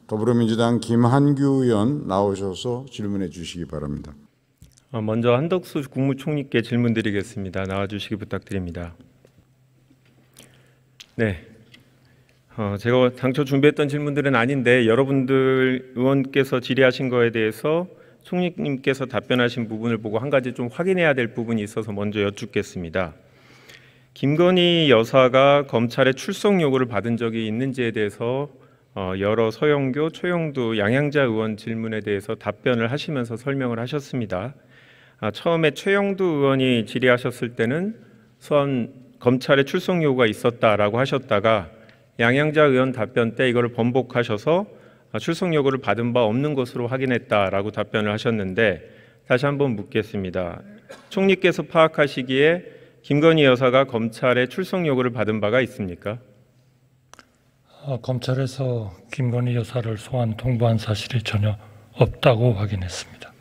더불어민주당 김한규 의원 나오셔서 질문해 주시기 바랍니다. 먼저 한덕수 국무총리께 질문드리겠습니다. 나와주시기 부탁드립니다. 네, 제가 당초 준비했던 질문들은 아닌데 여러분들 의원께서 질의하신 거에 대해서 총리님께서 답변하신 부분을 보고 한 가지 좀 확인해야 될 부분이 있어서 먼저 여쭙겠습니다. 김건희 여사가 검찰의 출석 요구를 받은 적이 있는지에 대해서 여러 서영교, 최영두, 양양자 의원 질문에 대해서 답변을 하시면서 설명을 하셨습니다. 처음에 최영두 의원이 질의하셨을 때는 검찰의 출석 요구가 있었다라고 하셨다가 양양자 의원 답변 때 이거를 번복하셔서 출석 요구를 받은 바 없는 것으로 확인했다라고 답변을 하셨는데 다시 한번 묻겠습니다. 총리께서 파악하시기에 김건희 여사가 검찰의 출석 요구를 받은 바가 있습니까? 검찰에서 김건희 여사를 소환 통보한 사실이 전혀 없다고 확인했습니다.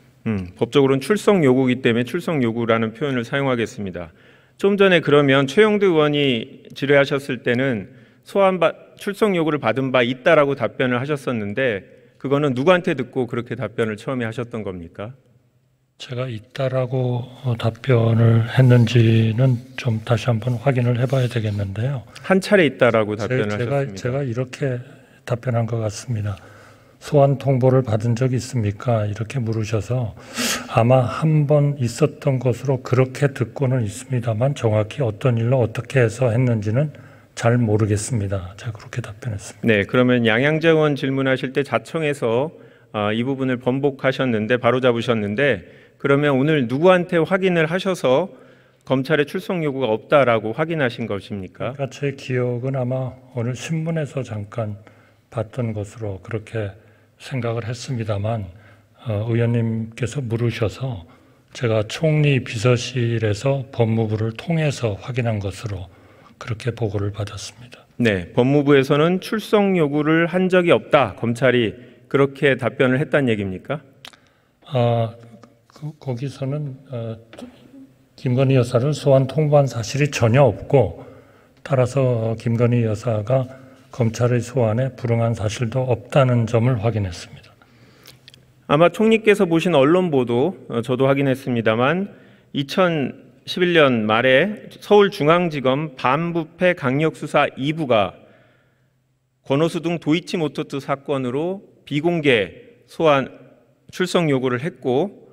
법적으로는 출석 요구이기 때문에 출석 요구라는 표현을 사용하겠습니다. 좀 전에 그러면 최영두 의원이 질의하셨을 때는 출석 요구를 받은 바 있다라고 답변을 하셨었는데 그거는 누구한테 듣고 그렇게 답변을 처음에 하셨던 겁니까? 제가 있다라고 답변을 했는지는 좀 다시 한번 확인을 해봐야 되겠는데요. 한 차례 있다라고 답변을 하셨습니다. 제가 이렇게 답변한 것 같습니다. 소환 통보를 받은 적이 있습니까? 이렇게 물으셔서 아마 한 번 있었던 것으로 그렇게 듣고는 있습니다만 정확히 어떤 일로 어떻게 해서 했는지는 잘 모르겠습니다. 제가 그렇게 답변했습니다. 네, 그러면 양양자 의원 질문하실 때 자청해서 이 부분을 번복하셨는데 바로 잡으셨는데 그러면 오늘 누구한테 확인을 하셔서 검찰의 출석 요구가 없다라고 확인하신 것입니까? 그러니까 제 기억은 아마 오늘 신문에서 잠깐 봤던 것으로 그렇게 생각을 했습니다만 의원님께서 물으셔서 제가 총리 비서실에서 법무부를 통해서 확인한 것으로 그렇게 보고를 받았습니다. 네, 법무부에서는 출석 요구를 한 적이 없다. 검찰이 그렇게 답변을 했다는 얘기입니까? 거기서는 김건희 여사를 소환 통보한 사실이 전혀 없고 따라서 김건희 여사가 검찰의 소환에 불응한 사실도 없다는 점을 확인했습니다. 아마 총리께서 보신 언론 보도 저도 확인했습니다만 2011년 말에 서울중앙지검 반부패 강력수사 2부가 권오수 등 도이치모터스 사건으로 비공개 소환 출석 요구를 했고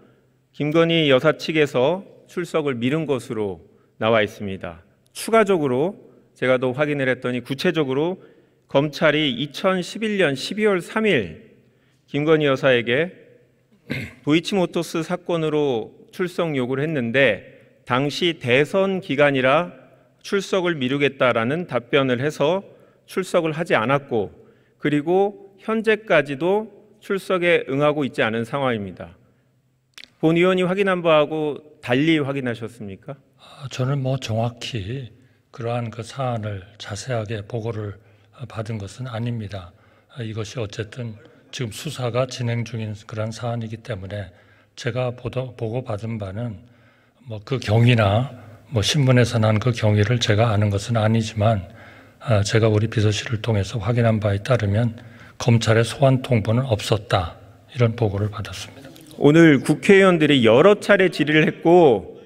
김건희 여사 측에서 출석을 미룬 것으로 나와 있습니다. 추가적으로 제가 더 확인을 했더니 구체적으로 검찰이 2011년 12월 3일 김건희 여사에게 도이치모터스 사건으로 출석 요구를 했는데 당시 대선 기간이라 출석을 미루겠다라는 답변을 해서 출석을 하지 않았고 그리고 현재까지도 출석에 응하고 있지 않은 상황입니다. 본 의원이 확인한 바하고 달리 확인하셨습니까? 저는 정확히 그러한 그 사안을 자세하게 보고를 받은 것은 아닙니다. 이것이 어쨌든 지금 수사가 진행 중인 그런 사안이기 때문에 제가 보고받은 바는 그 경위나 신문에서 난 그 경위를 제가 아는 것은 아니지만 제가 우리 비서실을 통해서 확인한 바에 따르면 검찰의 소환 통보는 없었다. 이런 보고를 받았습니다. 오늘 국회의원들이 여러 차례 질의를 했고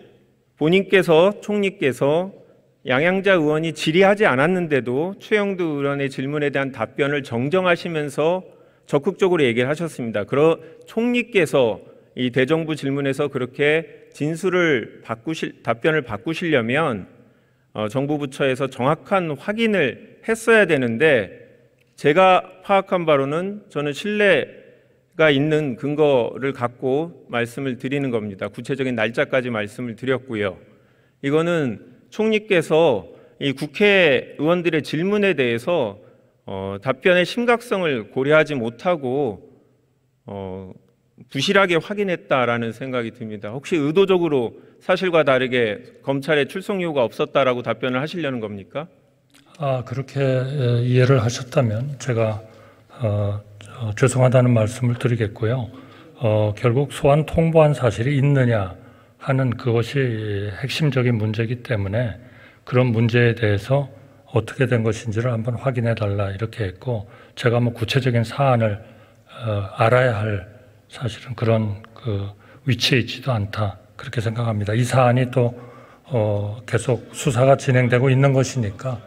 본인께서 총리께서 양양자 의원이 질의하지 않았는데도 최영두 의원의 질문에 대한 답변을 정정하시면서 적극적으로 얘기를 하셨습니다. 총리께서 이 대정부 질문에서 그렇게 답변을 바꾸시려면 정부 부처에서 정확한 확인을 했어야 되는데 제가 파악한 바로는 저는 신뢰가 있는 근거를 갖고 말씀을 드리는 겁니다. 구체적인 날짜까지 말씀을 드렸고요. 이거는 총리께서 이 국회의원들의 질문에 대해서 답변의 심각성을 고려하지 못하고 부실하게 확인했다라는 생각이 듭니다. 혹시 의도적으로 사실과 다르게 검찰에 출석 요구가 없었다라고 답변을 하시려는 겁니까? 그렇게 이해를 하셨다면 제가 죄송하다는 말씀을 드리겠고요. 결국 소환 통보한 사실이 있느냐 하는 그것이 핵심적인 문제이기 때문에 그런 문제에 대해서 어떻게 된 것인지를 한번 확인해 달라 이렇게 했고 제가 구체적인 사안을 알아야 할 사실은 그런 그 위치에 있지도 않다 그렇게 생각합니다. 이 사안이 또 계속 수사가 진행되고 있는 것이니까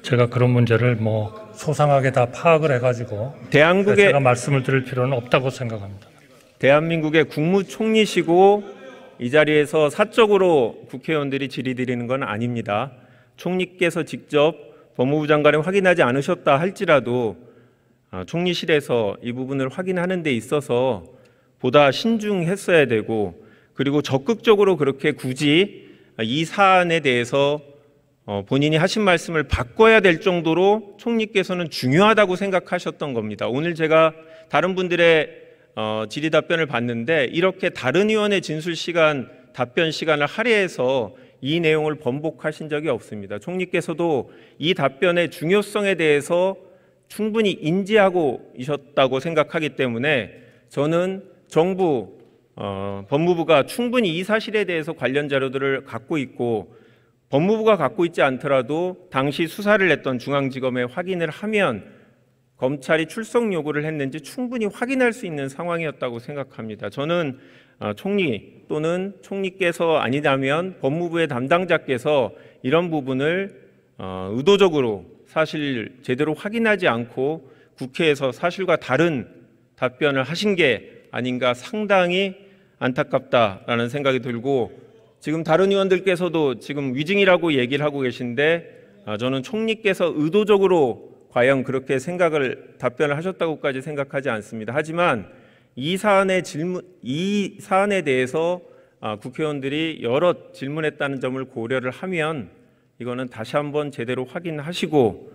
제가 그런 문제를 뭐 소상하게 다 파악을 해가지고 제가 말씀을 드릴 필요는 없다고 생각합니다. 대한민국의 국무총리시고 이 자리에서 사적으로 국회의원들이 질의드리는 건 아닙니다. 총리께서 직접 법무부 장관에 확인하지 않으셨다 할지라도 총리실에서 이 부분을 확인하는 데 있어서 보다 신중했어야 되고, 그리고 적극적으로 그렇게 굳이 이 사안에 대해서 본인이 하신 말씀을 바꿔야 될 정도로 총리께서는 중요하다고 생각하셨던 겁니다. 오늘 제가 다른 분들의 질의 답변을 봤는데 이렇게 다른 의원의 진술 시간, 답변 시간을 할애해서 이 내용을 번복하신 적이 없습니다. 총리께서도 이 답변의 중요성에 대해서 충분히 인지하고 있었다고 생각하기 때문에 저는 정부, 법무부가 충분히 이 사실에 대해서 관련 자료들을 갖고 있고, 법무부가 갖고 있지 않더라도 당시 수사를 했던 중앙지검에 확인을 하면 검찰이 출석 요구를 했는지 충분히 확인할 수 있는 상황이었다고 생각합니다. 저는 총리 또는 총리께서 아니라면 법무부의 담당자께서 이런 부분을 의도적으로 사실 제대로 확인하지 않고 국회에서 사실과 다른 답변을 하신 게 아닌가 상당히 안타깝다라는 생각이 들고, 지금 다른 의원들께서도 지금 위증이라고 얘기를 하고 계신데 저는 총리께서 의도적으로 과연 그렇게 답변을 하셨다고까지 생각하지 않습니다. 하지만 이 사안에 대해서 국회의원들이 여러 질문했다는 점을 고려를 하면 이거는 다시 한번 제대로 확인하시고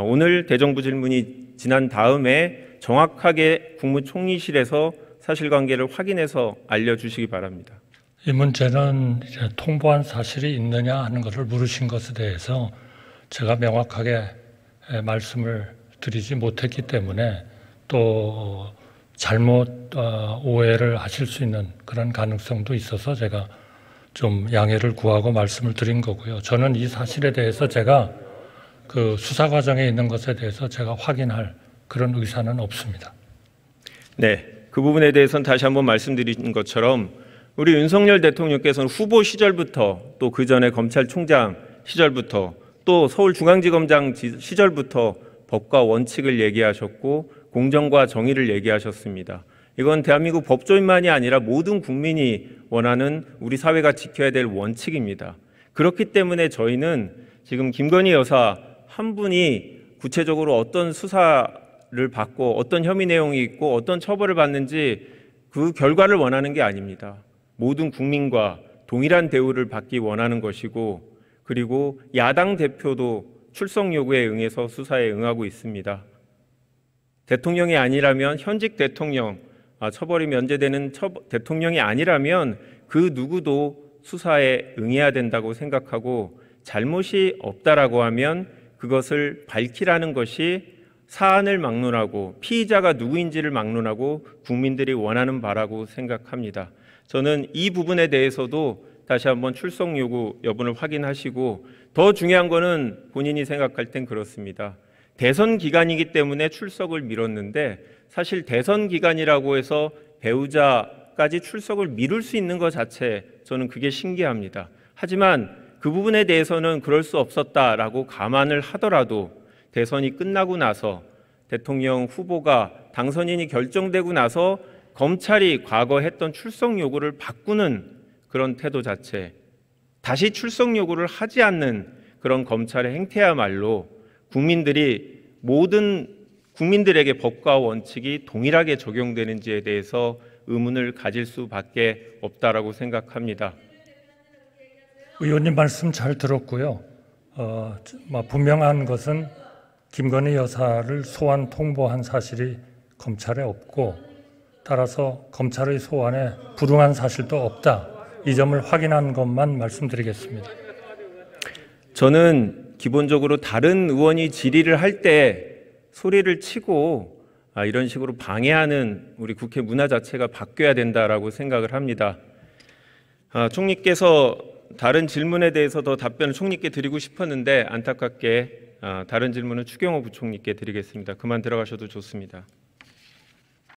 오늘 대정부 질문이 지난 다음에 정확하게 국무총리실에서 사실관계를 확인해서 알려주시기 바랍니다. 이 문제는 이제 통보한 사실이 있느냐 하는 것을 물으신 것에 대해서 제가 명확하게 말씀을 드리지 못했기 때문에 또 잘못 오해를 하실 수 있는 그런 가능성도 있어서 제가 좀 양해를 구하고 말씀을 드린 거고요. 저는 이 사실에 대해서 제가 그 수사 과정에 있는 것에 대해서 제가 확인할 그런 의사는 없습니다. 네, 그 부분에 대해서는 다시 한번 말씀드린 것처럼 우리 윤석열 대통령께서는 후보 시절부터 또 그 전에 검찰총장 시절부터 또 서울중앙지검장 시절부터 법과 원칙을 얘기하셨고 공정과 정의를 얘기하셨습니다. 이건 대한민국 법조인만이 아니라 모든 국민이 원하는 우리 사회가 지켜야 될 원칙입니다. 그렇기 때문에 저희는 지금 김건희 여사 한 분이 구체적으로 어떤 수사를 받고 어떤 혐의 내용이 있고 어떤 처벌을 받는지 그 결과를 원하는 게 아닙니다. 모든 국민과 동일한 대우를 받기 원하는 것이고, 그리고 야당 대표도 출석 요구에 응해서 수사에 응하고 있습니다. 대통령이 아니라면 현직 대통령, 처벌이 면제되는 대통령이 아니라면 그 누구도 수사에 응해야 된다고 생각하고, 잘못이 없다라고 하면 그것을 밝히라는 것이 사안을 막론하고 피의자가 누구인지를 막론하고 국민들이 원하는 바라고 생각합니다. 저는 이 부분에 대해서도 다시 한번 출석 요구 여부를 확인하시고, 더 중요한 거는 본인이 생각할 땐 그렇습니다. 대선 기간이기 때문에 출석을 미뤘는데 사실 대선 기간이라고 해서 배우자까지 출석을 미룰 수 있는 것 자체 저는 그게 신기합니다. 하지만 그 부분에 대해서는 그럴 수 없었다라고 감안을 하더라도 대선이 끝나고 나서 대통령 후보가 당선인이 결정되고 나서 검찰이 과거 했던 출석 요구를 바꾸는 그런 태도 자체, 다시 출석 요구를 하지 않는 그런 검찰의 행태야말로 모든 국민들에게 법과 원칙이 동일하게 적용되는지에 대해서 의문을 가질 수밖에 없다라고 생각합니다. 의원님 말씀 잘 들었고요. 분명한 것은 김건희 여사를 소환 통보한 사실이 검찰에 없고, 따라서 검찰의 소환에 불응한 사실도 없다. 이 점을 확인한 것만 말씀드리겠습니다. 저는 기본적으로 다른 의원이 질의를 할 때 소리를 치고 이런 식으로 방해하는 우리 국회 문화 자체가 바뀌어야 된다라고 생각을 합니다. 총리께서 다른 질문에 대해서 더 답변을 총리께 드리고 싶었는데 안타깝게 다른 질문은 추경호 부총리께 드리겠습니다. 그만 들어가셔도 좋습니다.